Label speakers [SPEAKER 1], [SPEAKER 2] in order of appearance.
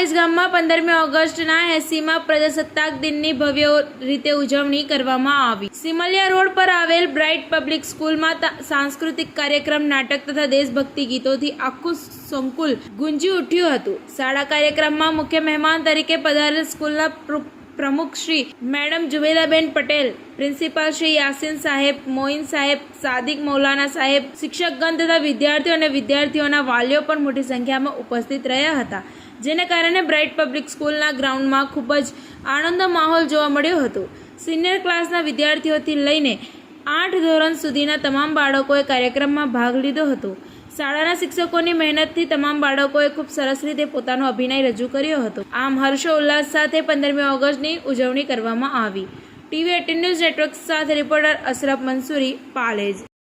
[SPEAKER 1] પાલેજ ગામમાં 15મી ઓગસ્ટના 80મા પ્રજાસત્તાક દિનની ભવ્ય રીતે ઉજવણી કરવામાં આવી। સિમલિયા રોડ પર આવેલ બ્રાઇટ પબ્લિક સ્કૂલમાં સાંસ્કૃતિક કાર્યક્રમ, નાટક તથા દેશભક્તિ ગીતોથી આખું સંકુલ ગુંજી ઉઠ્યું હતું। શાળા કાર્યક્રમમાં મુખ્ય મહેમાન તરીકે પધારેલ સ્કૂલના પ્રમુખ શ્રી મેડમ જુબેદાબેન પટેલ, પ્રિન્સિપાલ શ્રી યાસીન સાહેબ, મોઇન સાહેબ, સાદિક મૌલાના સાહેબ, શિક્ષકગણ તથા વિદ્યાર્થીઓ અને વિદ્યાર્થીઓના વાલીઓ પણ મોટી સંખ્યામાં ઉપસ્થિત રહ્યા હતા, જેને કારણે બ્રાઇટ પબ્લિક સ્કૂલના ગ્રાઉન્ડમાં ખૂબ જ આનંદનો માહોલ જોવા મળ્યો હતો। સિનિયર ક્લાસના વિદ્યાર્થીઓથી લઈને 8 ધોરણ સુધીના તમામ બાળકોએ કાર્યક્રમમાં ભાગ લીધો હતો। શાળાના શિક્ષકોની મહેનતથી તમામ બાળકોએ ખૂબ સરસ રીતે પોતાનો અભિનય રજૂ કર્યો હતો। આમ હર્ષોલ્લાસ સાથે 15મી ઓગસ્ટની ઉજવણી કરવામાં આવી। TV18 ન્યૂઝ નેટવર્ક સાથે રિપોર્ટર અશરફ મંસૂરી, પાલેજ।